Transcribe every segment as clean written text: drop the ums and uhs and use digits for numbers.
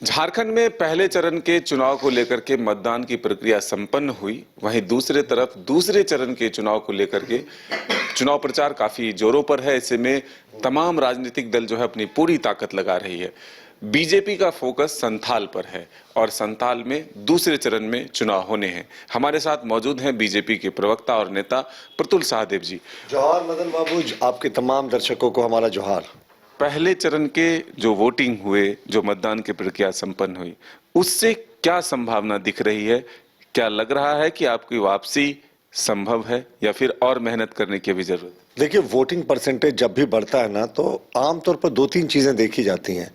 झारखंड में पहले चरण के चुनाव को लेकर के मतदान की प्रक्रिया संपन्न हुई। वहीं दूसरे तरफ दूसरे चरण के चुनाव को लेकर के चुनाव प्रचार काफी जोरों पर है। ऐसे में तमाम राजनीतिक दल जो है अपनी पूरी ताकत लगा रही है। बीजेपी का फोकस संथाल पर है और संथाल में दूसरे चरण में चुनाव होने हैं। हमारे साथ मौजूद हैं बीजेपी के प्रवक्ता और नेता प्रतुल सहदेव जी। जोहार मदन बाबू, आपके तमाम दर्शकों को हमारा जोहार। पहले चरण के जो वोटिंग हुए, जो मतदान की प्रक्रिया संपन्न हुई, उससे क्या संभावना दिख रही है? क्या लग रहा है कि आपकी वापसी संभव है या फिर और मेहनत करने की भी जरूरत? देखिए, वोटिंग परसेंटेज जब भी बढ़ता है ना, तो आमतौर पर दो तीन चीजें देखी जाती हैं।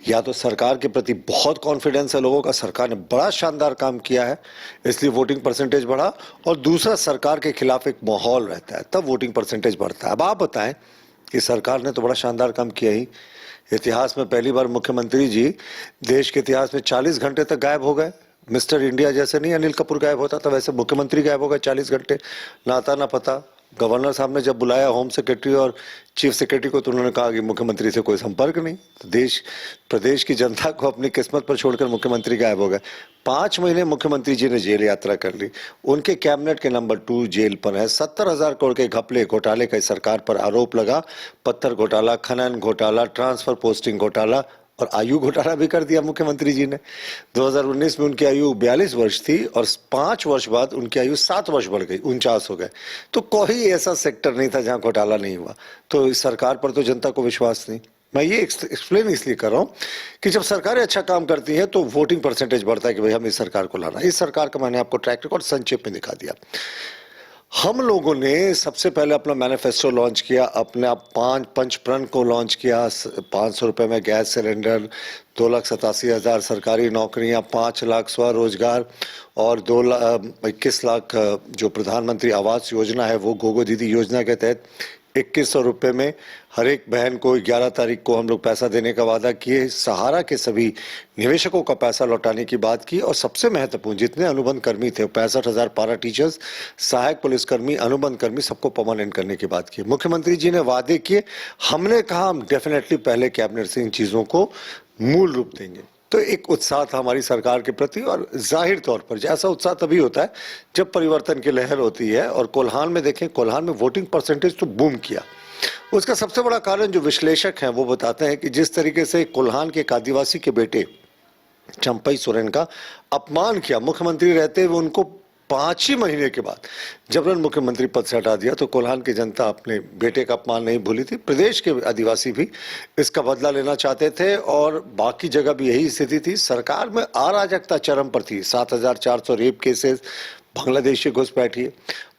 या तो सरकार के प्रति बहुत कॉन्फिडेंस है लोगों का, सरकार ने बड़ा शानदार काम किया है इसलिए वोटिंग परसेंटेज बढ़ा, और दूसरा सरकार के खिलाफ एक माहौल रहता है, तब वोटिंग परसेंटेज बढ़ता है। अब आप बताएं कि सरकार ने तो बड़ा शानदार काम किया ही। इतिहास में पहली बार मुख्यमंत्री जी देश के इतिहास में 40 घंटे तक गायब हो गए। मिस्टर इंडिया जैसे नहीं अनिल कपूर गायब होता था, वैसे मुख्यमंत्री गायब हो गए 40 घंटे, ना आता ना पता। गवर्नर साहब ने जब बुलाया होम सेक्रेटरी और चीफ सेक्रेटरी को, तो उन्होंने कहा कि मुख्यमंत्री से कोई संपर्क नहीं। तो प्रदेश की जनता को अपनी किस्मत पर छोड़कर मुख्यमंत्री गायब हो गए। 5 महीने मुख्यमंत्री जी ने जेल यात्रा कर ली। उनके कैबिनेट के नंबर 2 जेल पर है। 70,000 करोड़ के घपले घोटाले का सरकार पर आरोप लगा। पत्थर घोटाला, खनन घोटाला, ट्रांसफर पोस्टिंग घोटाला और आयु घोटाला भी कर दिया मुख्यमंत्री जी ने। 2019 में उनकी आयु 42 वर्ष थी और 5 वर्ष बाद उनकी आयु 7 वर्ष बढ़ गई, 49 हो गए। तो कोई ऐसा सेक्टर नहीं था जहां घोटाला नहीं हुआ। तो इस सरकार पर तो जनता को विश्वास नहीं। मैं ये एक्सप्लेन इसलिए कर रहा हूं कि जब सरकारें अच्छा काम करती हैं तो वोटिंग परसेंटेज बढ़ता है कि भाई हम इस सरकार को लाना। इस सरकार का मैंने आपको ट्रैक रिकॉर्ड संक्षेप में दिखा दिया। हम लोगों ने सबसे पहले अपना मैनिफेस्टो लॉन्च किया, अपने पंचप्रण को लॉन्च किया। 500 रुपए में गैस सिलेंडर, 2,87,000 सरकारी नौकरियां, 5 लाख स्वरोजगार और 21 लाख जो प्रधानमंत्री आवास योजना है, वो गोगो दीदी योजना के तहत 2100 रुपये में हर एक बहन को 11 तारीख को हम लोग पैसा देने का वादा किए। सहारा के सभी निवेशकों का पैसा लौटाने की बात की। और सबसे महत्वपूर्ण, जितने अनुबंध कर्मी थे, 65,000 पारा टीचर्स, सहायक पुलिसकर्मी, अनुबंध कर्मी, सबको परमानेंट करने की बात की। मुख्यमंत्री जी ने वादे किए। हमने कहा हम डेफिनेटली पहले कैबिनेट से इन चीजों को मूल रूप देंगे। तो एक उत्साह था हमारी सरकार के प्रति, और जाहिर तौर पर जैसा उत्साह तभी होता है जब परिवर्तन की लहर होती है। और कोल्हान में देखें, कोल्हान में वोटिंग परसेंटेज तो बूम किया। उसका सबसे बड़ा कारण जो विश्लेषक हैं वो बताते हैं कि जिस तरीके से कोल्हान के एक आदिवासी के बेटे चंपई सोरेन का अपमान किया मुख्यमंत्री रहते हुए, उनको 5 ही महीने के बाद जबरन मुख्यमंत्री पद से हटा दिया, तो कोल्हान की जनता अपने बेटे का अपमान नहीं भूली थी। प्रदेश के आदिवासी भी इसका बदला लेना चाहते थे और बाकी जगह भी यही स्थिति थी। सरकार में अराजकता चरम पर थी। 7,400 रेप केसेस, बांग्लादेशी घुसपैठिए।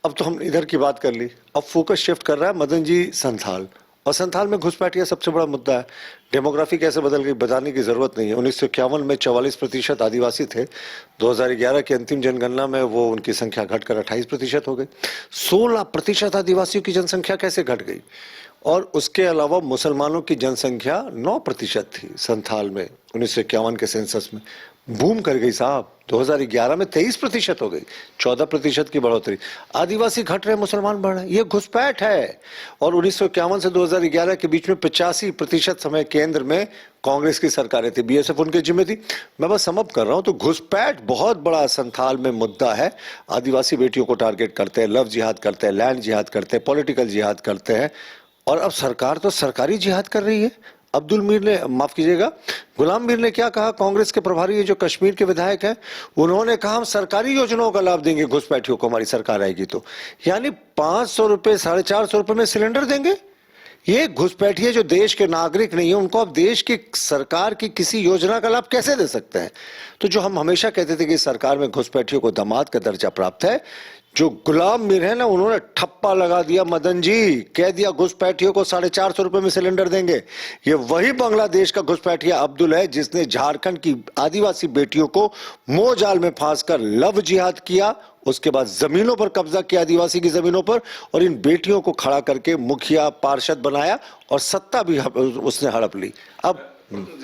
अब तो हम इधर की बात कर ली, अब फोकस शिफ्ट कर रहा है मदन जी संथाल। और संथाल में घुसपैठिया सबसे बड़ा मुद्दा है। डेमोग्राफी कैसे बदल गई बताने की जरूरत नहीं है। 1951 में 44% आदिवासी थे। 2011 की अंतिम जनगणना में वो उनकी संख्या घटकर 28% हो गई। 16% आदिवासियों की जनसंख्या कैसे घट गई? और उसके अलावा मुसलमानों की जनसंख्या 9% थी संथाल में 1951 के सेंसस में। बूम कर गई साहब। 2011 में 23% हो गई, 14% की बढ़ोतरी। आदिवासी घट रहे, मुसलमान बढ़ रहे, ये घुसपैठ है। और 1951 से 2011 के बीच में 85% समय केंद्र में कांग्रेस की सरकारें थी, बीएसएफ उनके जिम्मे थी। मैं बस सम अप कर रहा हूं। तो घुसपैठ बहुत बड़ा संथाल में मुद्दा है। आदिवासी बेटियों को टारगेट करते हैं, लव जिहाद करते हैं, लैंड जिहाद करते हैं, पॉलिटिकल जिहाद करते हैं। और अब सरकार तो सरकारी जिहाद कर रही है। अब्दुल मीर ने, माफ कीजिएगा, गुलाम मीर ने क्या कहा? कांग्रेस के प्रभारी जो कश्मीर के विधायक हैं, उन्होंने कहा हम सरकारी योजनाओं का लाभ देंगे घुसपैठियों को, हमारी सरकार आएगी तो। यानी 500 रुपए, 450 रुपए में सिलेंडर देंगे। ये घुसपैठिए जो देश के नागरिक नहीं है, उनको अब देश की सरकार की किसी योजना का लाभ कैसे दे सकते हैं? तो जो हम हमेशा कहते थे कि सरकार में घुसपैठियों को दामाद का दर्जा प्राप्त है, जो गुलाम मीर है ना, उन्होंने ठप्पा लगा दिया मदन जी, कह दिया घुसपैठियों को 450 रुपए में सिलेंडर देंगे। ये वही बांग्लादेश का घुसपैठिया अब्दुल है जिसने झारखंड की आदिवासी बेटियों को मोह जाल में फांसकर लव जिहाद किया, उसके बाद जमीनों पर कब्जा किया, आदिवासी की जमीनों पर, और इन बेटियों को खड़ा करके मुखिया पार्षद बनाया और सत्ता भी उसने हड़प ली। अब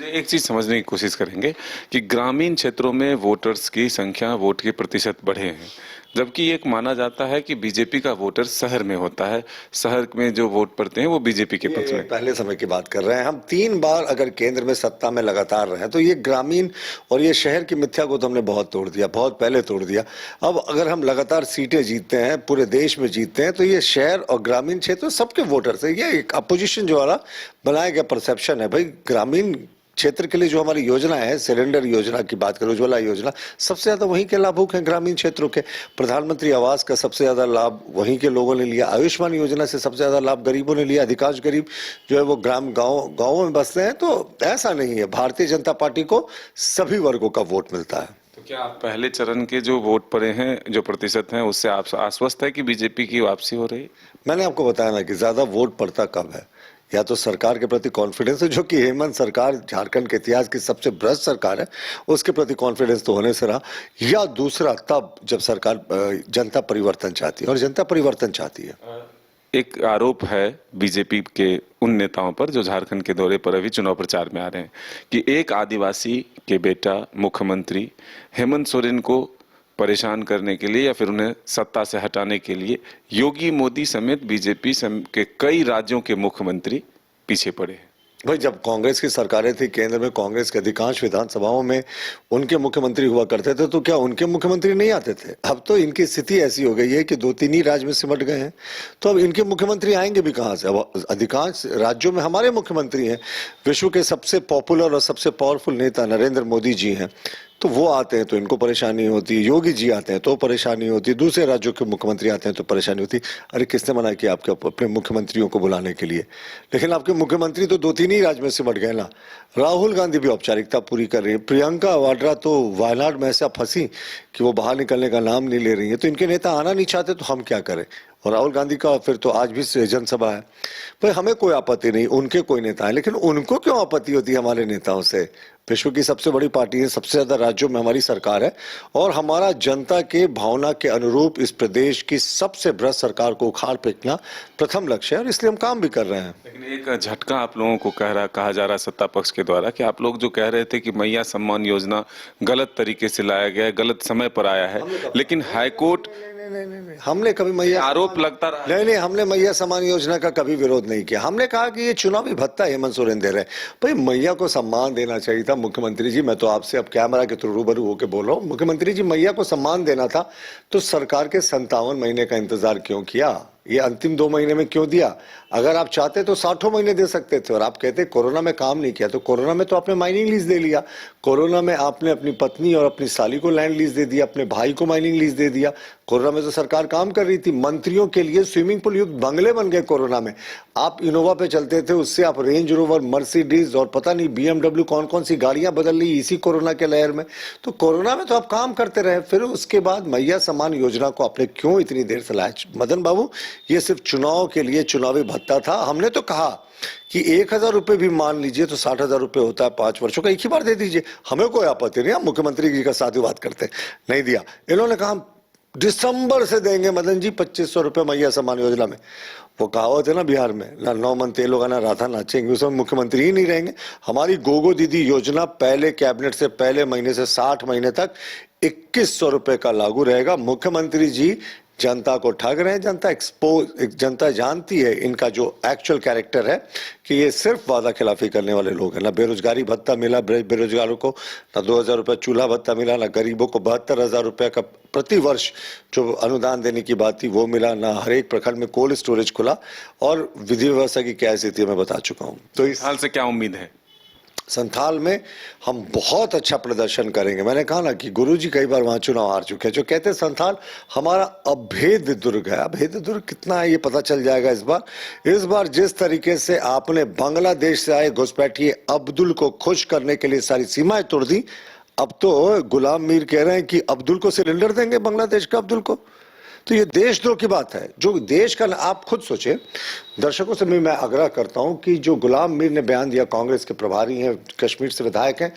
एक चीज समझने की कोशिश करेंगे कि ग्रामीण क्षेत्रों में वोटर्स की संख्या, वोट के प्रतिशत बढ़े हैं, जबकि एक माना जाता है कि बीजेपी का वोटर शहर में होता है, शहर में जो वोट पड़ते हैं वो बीजेपी के पक्ष में। पहले समय की बात कर रहे हैं हम। 3 बार अगर केंद्र में सत्ता में लगातार रहे तो ये ग्रामीण और ये शहर की मिथ्या को तो हमने बहुत तोड़ दिया, बहुत पहले तोड़ दिया। अब अगर हम लगातार सीटें जीतते हैं, पूरे देश में जीतते हैं, तो ये शहर और ग्रामीण क्षेत्र सबके वोटर से, ये एक अपोजिशन जो वाला बनाया गया परसेप्शन है, भाई ग्रामीण क्षेत्र के लिए जो हमारी योजना है, सिलेंडर योजना की बात करें, उज्ज्वला योजना, सबसे ज्यादा वहीं के लाभुक हैं ग्रामीण क्षेत्रों के। प्रधानमंत्री आवास का सबसे ज्यादा लाभ वहीं के लोगों ने लिया। आयुष्मान योजना से सबसे ज्यादा लाभ गरीबों ने लिया। अधिकांश गरीब जो है वो गांवों में बसते हैं। तो ऐसा नहीं है, भारतीय जनता पार्टी को सभी वर्गों का वोट मिलता है। तो क्या आप पहले चरण के जो वोट पड़े हैं, जो प्रतिशत हैं, उससे आप आश्वस्त है कि बीजेपी की वापसी हो रही? मैंने आपको बताया ना कि ज्यादा वोट पड़ता कब है, या तो सरकार के प्रति कॉन्फिडेंस है, जो कि हेमंत सरकार झारखंड के इतिहास की सबसे भ्रष्ट सरकार है, उसके प्रति कॉन्फिडेंस तो होने से रहा, या दूसरा तब जब सरकार जनता परिवर्तन चाहती है, और जनता परिवर्तन चाहती है। एक आरोप है बीजेपी के उन नेताओं पर जो झारखंड के दौरे पर अभी चुनाव प्रचार में आ रहे हैं कि एक आदिवासी के बेटा मुख्यमंत्री हेमंत सोरेन को परेशान करने के लिए या फिर उन्हें सत्ता से हटाने के लिए योगी मोदी समेत बीजेपी के कई राज्यों के मुख्यमंत्री पीछे पड़े हैं। भाई जब कांग्रेस की सरकारें थी केंद्र में, कांग्रेस के अधिकांश विधानसभाओं में उनके मुख्यमंत्री हुआ करते थे, तो क्या उनके मुख्यमंत्री नहीं आते थे? अब तो इनकी स्थिति ऐसी हो गई है कि 2-3 ही राज्य में सिमट गए हैं, तो अब इनके मुख्यमंत्री आएंगे भी कहां से? अब अधिकांश राज्यों में हमारे मुख्यमंत्री हैं। विश्व के सबसे पॉपुलर और सबसे पावरफुल नेता नरेंद्र मोदी जी हैं, तो वो आते हैं तो इनको परेशानी होती है। योगी जी आते हैं तो परेशानी होती है। दूसरे राज्यों के मुख्यमंत्री आते हैं तो परेशानी होती है। अरे किसने मना किया आपके अपने मुख्यमंत्रियों को बुलाने के लिए? लेकिन आपके मुख्यमंत्री तो 2-3 ही राज्य में सिमट गए ना। राहुल गांधी भी औपचारिकता पूरी कर रही है। प्रियंका वाड्रा तो वायनाड में ऐसा फंसी कि वो बाहर निकलने का नाम नहीं ले रही है। तो इनके नेता आना नहीं चाहते तो हम क्या करें? और राहुल गांधी का फिर तो आज भी जनसभा है। भाई हमें कोई आपत्ति नहीं, उनके कोई नेता है, लेकिन उनको क्यों आपत्ति होती है हमारे नेताओं से? विश्व की सबसे बड़ी पार्टी है, सबसे ज्यादा राज्यों में हमारी सरकार है, और हमारा जनता के भावना के अनुरूप इस प्रदेश की सबसे भ्रष्ट सरकार को उखाड़ फेंकना प्रथम लक्ष्य है, और इसलिए हम काम भी कर रहे हैं। लेकिन एक झटका आप लोगों को कहा जा रहा है सत्ता पक्ष के द्वारा कि आप लोग जो कह रहे थे कि मैया सम्मान योजना गलत तरीके से लाया गया है, गलत समय पर आया है, लेकिन हाईकोर्ट नहीं, हमने कभी मैया आरोप लगता रहा। नहीं, हमने मैया सम्मान योजना का कभी विरोध नहीं किया। हमने कहा कि ये चुनावी भत्ता हेमंत सोरेन दे रहे हैं। भाई मैया को सम्मान देना चाहिए था। मुख्यमंत्री जी, मैं तो आपसे अब कैमरा के थ्रू रूबरू होकर बोल रहा हूँ, मुख्यमंत्री जी मैया को सम्मान देना था तो सरकार के 57 महीने का इंतजार क्यों किया? ये अंतिम 2 महीने में क्यों दिया? अगर आप चाहते तो 60 महीने दे सकते थे। और आप कहते कोरोना में काम नहीं किया, तो कोरोना में तो आपने माइनिंग लीज दे लिया। कोरोना में आपने अपनी पत्नी और अपनी साली को लैंड लीज दे दिया, अपने भाई को माइनिंग लीज दे दिया। कोरोना में तो सरकार काम कर रही थी। मंत्रियों के लिए स्विमिंग पूल युक्त बंगले बन गए कोरोना में। आप इनोवा पे चलते थे, उससे आप रेंज रोवर, मर्सिडीज और पता नहीं BMW कौन कौन सी गाड़ियां बदल ली इसी कोरोना के लहर में। तो कोरोना में तो आप काम करते रहे। फिर उसके बाद मैया सम्मान योजना को आपने क्यों इतनी देर से लाया? मदन बाबू, ये सिर्फ चुनाव के लिए चुनावी भत्ता था। हमने तो कहा कि 1000 रुपए भी मान लीजिए तो 60,000 रुपए होता है 5 वर्षों का, एक ही बार दे दीजिए, हमें कोई आपत्ति नहीं। हम मुख्यमंत्री जी का साधुवाद करते, नहीं दिया। इन्होंने कहा दिसंबर से देंगे मदन जी 2500 रुपए मैया सम्मान योजना में। वो कहावत है ना बिहार में, ना 9 मन तेल होगा ना राधा नाचेंगे, उसमें मुख्यमंत्री ही नहीं रहेंगे। हमारी गोगो दीदी योजना पहले कैबिनेट से पहले महीने से 60 महीने तक 2100 रुपए का लागू रहेगा। मुख्यमंत्री जी जनता को ठग रहे हैं। जनता जानती है इनका जो एक्चुअल कैरेक्टर है कि ये सिर्फ वादा खिलाफी करने वाले लोग हैं। ना बेरोजगारी भत्ता मिला बेरोजगारों को, ना 2000 रुपये चूल्हा भत्ता मिला, ना गरीबों को 72,000 रुपये का प्रति वर्ष जो अनुदान देने की बात थी वो मिला, ना हर एक प्रखंड में कोल्ड स्टोरेज खुला। और विधि व्यवस्था की क्या स्थिति है मैं बता चुका हूँ। तो इस हाल से क्या उम्मीद है? संथाल में हम बहुत अच्छा प्रदर्शन करेंगे। मैंने कहा ना कि गुरुजी कई बार वहां चुनाव हार चुके हैं। जो कहते हैं संथाल हमारा अभेद दुर्ग है। अभेद दुर्ग कितना है ये पता चल जाएगा इस बार जिस तरीके से आपने बांग्लादेश से आए घुसपैठिए अब्दुल को खुश करने के लिए सारी सीमाएं तोड़ दी। अब तो गुलाम मीर कह रहे हैं कि अब्दुल को सिलेंडर देंगे, बांग्लादेश का अब्दुल को। तो ये देशद्रोह की बात है। जो देश का, आप खुद सोचे, दर्शकों से भी मैं आग्रह करता हूं कि जो गुलाम मीर ने बयान दिया, कांग्रेस के प्रभारी हैं, कश्मीर से विधायक हैं,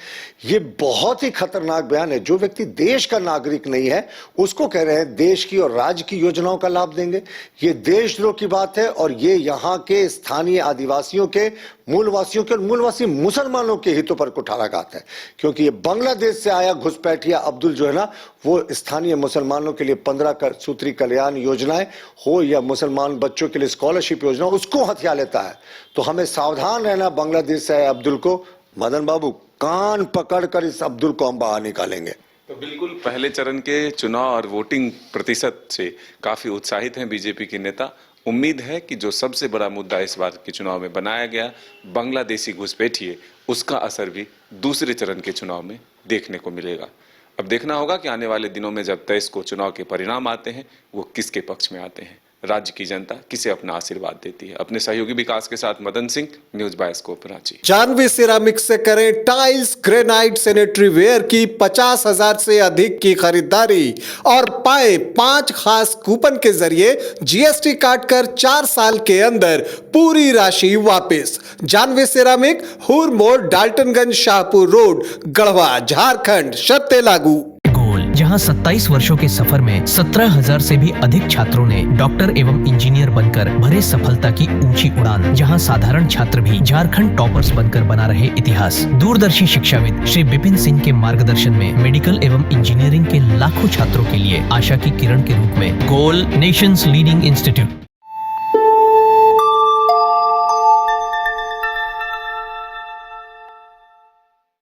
ये बहुत ही खतरनाक बयान है। जो व्यक्ति देश का नागरिक नहीं है उसको कह रहे हैं देश की और राज्य की योजनाओं का लाभ देंगे। ये देशद्रोह की बात है और ये यहाँ के स्थानीय आदिवासियों के मूलवासियों के और मूलवासी मुसलमानों के हितों पर कुठाराघात है, क्योंकि ये बांग्लादेश से आया घुसपैठिया अब्दुल जो है ना, वो स्थानीय मुसलमानों के लिए 15 सूत्री कल्याण योजनाएं हो या मुसलमान बच्चों के लिए स्कॉलरशिप योजना, उसको हथिया लेता है। तो हमें सावधान रहना बांग्लादेश से आए अब्दुल को। मदन बाबू, कान पकड़कर इस अब्दुल को हम बाहर निकालेंगे। तो बिल्कुल पहले चरण के चुनाव और वोटिंग प्रतिशत से काफी उत्साहित हैं बीजेपी के नेता। उम्मीद है कि जो सबसे बड़ा मुद्दा इस बार के चुनाव में बनाया गया, बांग्लादेशी घुसपैठिए, उसका असर भी दूसरे चरण के चुनाव में देखने को मिलेगा। अब देखना होगा कि आने वाले दिनों में जब 23 को चुनाव के परिणाम आते हैं, वो किसके पक्ष में आते हैं, राज्य की जनता किसे अपना आशीर्वाद देती है। अपने सहयोगी विकास के साथ Madan Singh, news bioscope Ranchi. Janvi ceramics से करें टाइल्स, ग्रेनाइट, सैनिटरी वेयर की 50,000 से अधिक की खरीदारी और पाए 5 खास कूपन के जरिए जीएसटी काटकर 4 साल के अंदर पूरी राशि वापस। जानवी सिरामिक, हुर मोड़, डाल्टनगंज, शाहपुर रोड, गढ़वा, झारखंड। शर्तें लागू। जहां 27 वर्षों के सफर में 17,000 से भी अधिक छात्रों ने डॉक्टर एवं इंजीनियर बनकर भरे सफलता की ऊंची उड़ान। जहां साधारण छात्र भी झारखंड टॉपर्स बनकर बना रहे इतिहास। दूरदर्शी शिक्षाविद श्री विपिन सिंह के मार्गदर्शन में मेडिकल एवं इंजीनियरिंग के लाखों छात्रों के लिए आशा की किरण के रूप में गोल, नेशंस लीडिंग इंस्टीट्यूट।